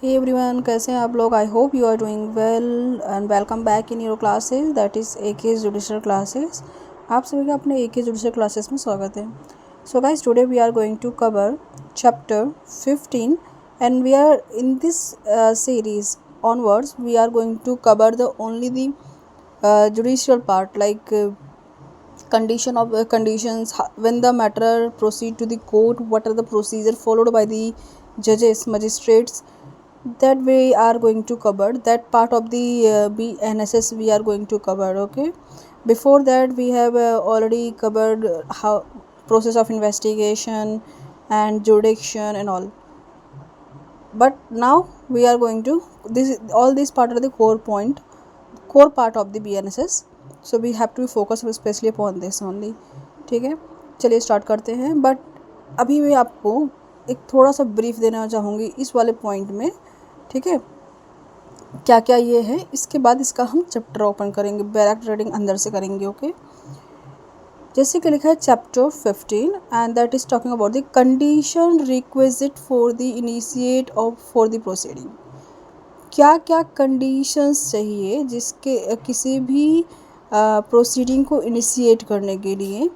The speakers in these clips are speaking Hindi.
हे एवरीवन, कैसे हैं आप लोग। I hope you are doing well and welcome back in your classes that is AK judicial classes. आप सभी का अपने AK जुडिशल क्लासेस में स्वागत है। So guys, today we are going to cover chapter 15 and we are in this series onwards we are going to cover the only the judicial part like conditions when the matter proceed to the court, what are the procedure followed by the judges, magistrates, that we are going to cover. That part of the BNSS we are going to cover. Okay, before that we have already covered how process of investigation and jurisdiction and all, but now we are going to all these part are the core part of the BNSS, so we have to focus especially upon this only. ठीक है, चलिए स्टार्ट करते हैं। बट अभी मैं आपको एक थोड़ा सा ब्रीफ देना चाहूँगी इस वाले पॉइंट में। ठीक है, क्या क्या ये है, इसके बाद इसका हम चैप्टर ओपन करेंगे, डायरेक्ट रीडिंग अंदर से करेंगे। ओके, जैसे कि लिखा है chapter 15 and that is talking about the condition requisite for the initiate of for the proceeding. क्या क्या कंडीशंस चाहिए जिसके किसी भी प्रोसीडिंग को इनिशिएट करने के लिए।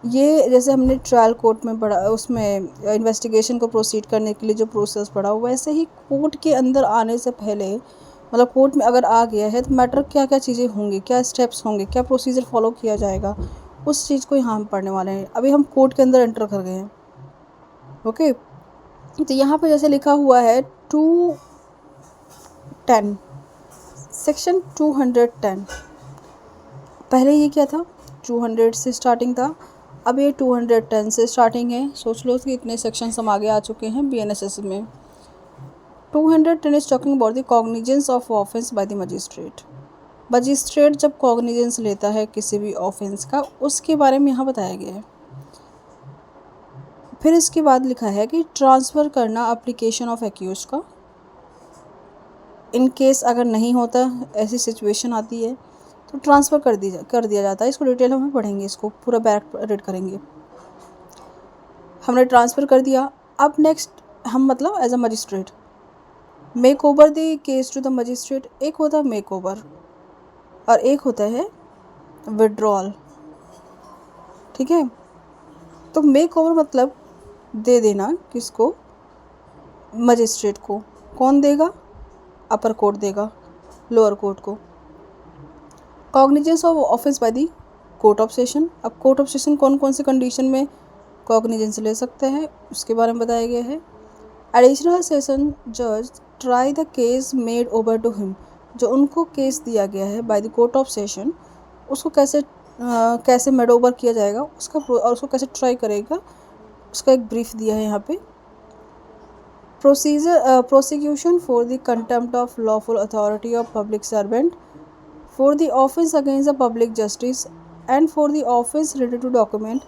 ये जैसे हमने ट्रायल कोर्ट में पढ़ा, उसमें इन्वेस्टिगेशन को प्रोसीड करने के लिए जो प्रोसेस पढ़ा, वैसे ही कोर्ट के अंदर आने से पहले, मतलब कोर्ट में अगर आ गया है तो मैटर क्या क्या चीज़ें होंगी, क्या स्टेप्स होंगे, क्या प्रोसीजर फॉलो किया जाएगा, उस चीज़ को यहाँ हम पढ़ने वाले हैं। अभी हम कोर्ट के अंदर एंटर कर गए हैं। ओके, तो यहाँ पे जैसे लिखा हुआ है 210 सेक्शन 210। पहले ये क्या था, 200 से स्टार्टिंग था, अब ये 210 से स्टार्टिंग है। सोच लो कि इतने सेक्शंस हम आगे आ चुके हैं BNSS में। 210 is talking about the cognizance of offence by the magistrate. Magistrate जब कॉग्निजेंस लेता है किसी भी ऑफेंस का, उसके बारे में यहाँ बताया गया है। फिर इसके बाद लिखा है कि ट्रांसफ़र करना एप्लीकेशन ऑफ एक्यूज का। इन केस अगर नहीं होता, ऐसी सिचुएशन आती है तो ट्रांसफ़र कर दिया जाता है। इसको डिटेल में पढ़ेंगे, इसको पूरा बैक रीड करेंगे। हमने ट्रांसफ़र कर दिया, अब नेक्स्ट हम मतलब as a magistrate make over the case to the magistrate. एक होता है मेक ओवर और एक होता है विड्रॉल। ठीक है, तो मेक ओवर मतलब दे देना किसको, मजिस्ट्रेट को। कौन देगा, अपर कोर्ट देगा लोअर कोर्ट को। Cognizance of offence bye the court of session. अब कोर्ट ऑफ सेशन कौन कौन से कंडीशन में कॉग्निजेंस ले सकते हैं, उसके बारे में बताया गया है। एडिशनल सेशन जज try the case made over to him. जो उनको केस दिया गया है by the court of session, उसको कैसे मेड ओवर किया जाएगा उसका, और उसको कैसे ट्राई करेगा, उसका एक ब्रीफ दिया है यहाँ पे। Prosecution for the contempt of lawful authority of public servant, for the offence against the public justice and for the offence related to document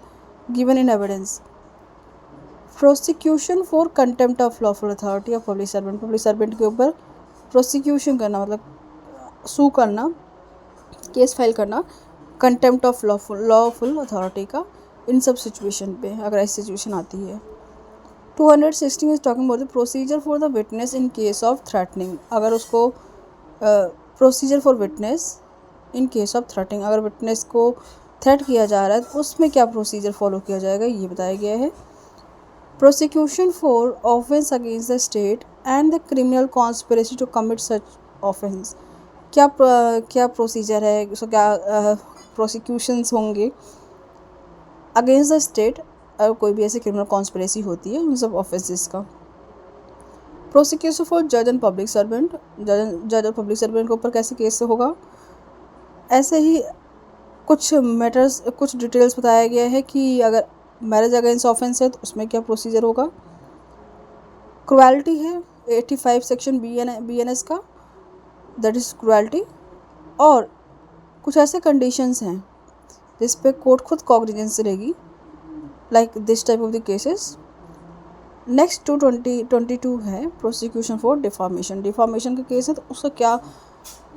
given in evidence. Prosecution for contempt of lawful authority of public servant। Public servant के ऊपर प्रोसिक्यूशन करना मतलब सू करना, केस फाइल करना कंटेम्प्ट ऑफ लॉफुल अथॉरिटी का, इन सब सिचुएशन पे अगर ऐसी सिचुएशन आती है। 216 is talking about the procedure for the witness in case of threatening. अगर उसको procedure for witness in case of threatening, अगर विटनेस को थ्रेट किया जा रहा है तो उसमें क्या प्रोसीजर फॉलो किया जाएगा, ये बताया गया है। Prosecution for offence against the state and the criminal conspiracy to commit such offence. क्या प्रोसीजर है, उसको क्या प्रोसिक्यूशंस होंगे अगेंस्ट द स्टेट, अगर कोई भी ऐसी क्रिमिनल कॉन्स्पिरेसी होती है उन सब ऑफेंसेस का। प्रोसिक्यूशन फॉर जज एंड पब्लिक सर्वेंट। जज और पब्लिक सर्वेंट के ऊपर कैसे केस होगा, ऐसे ही कुछ मैटर्स, कुछ डिटेल्स बताया गया है कि अगर मैरिज अगेंस्ट ऑफेंस है तो उसमें क्या प्रोसीजर होगा। क्रुएल्टी है 85 सेक्शन BNS का, दैट इज़ क्रुएल्टी। और कुछ ऐसे कंडीशंस हैं जिस पे कोर्ट खुद कॉग्निजेंस लेगी, like this type of the cases. Next 222 है प्रोसिक्यूशन फॉर डिफामेशन। डिफामेशन का केस है तो उसका क्या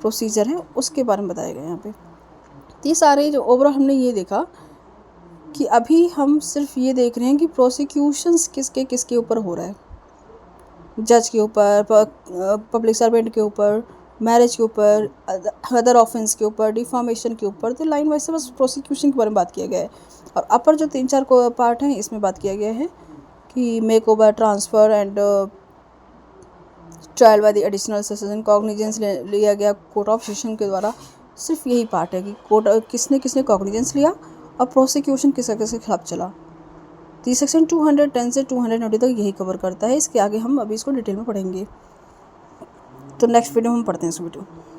प्रोसीजर है, उसके बारे में बताया गया यहाँ पे। तो ये सारे जो ओवरऑल हमने ये देखा कि अभी हम सिर्फ ये देख रहे हैं कि प्रोसिक्यूशंस किसके ऊपर हो रहा है। जज के ऊपर, पब्लिक सर्वेंट के ऊपर, मैरिज के ऊपर, अदर ऑफेंस के ऊपर, डिफॉर्मेशन के ऊपर। तो लाइन वाइज से बस प्रोसिक्यूशन के बारे में बात किया गया है। और अपर जो 3-4 को पार्ट हैं इसमें बात किया गया है कि make over, transfer and trial by the additional session, cognizance लिया गया कोर्ट ऑफ सेशन के द्वारा। सिर्फ यही पार्ट है कि कोर्ट किसने किसने कॉग्निजेंस लिया और प्रोसिक्यूशन किस किसके खिलाफ चला। तो ये सेक्शन 210 से 290 तक यही कवर करता है। इसके आगे हम अभी इसको डिटेल में पढ़ेंगे। तो नेक्स्ट वीडियो में हम पढ़ते हैं इस वीडियो।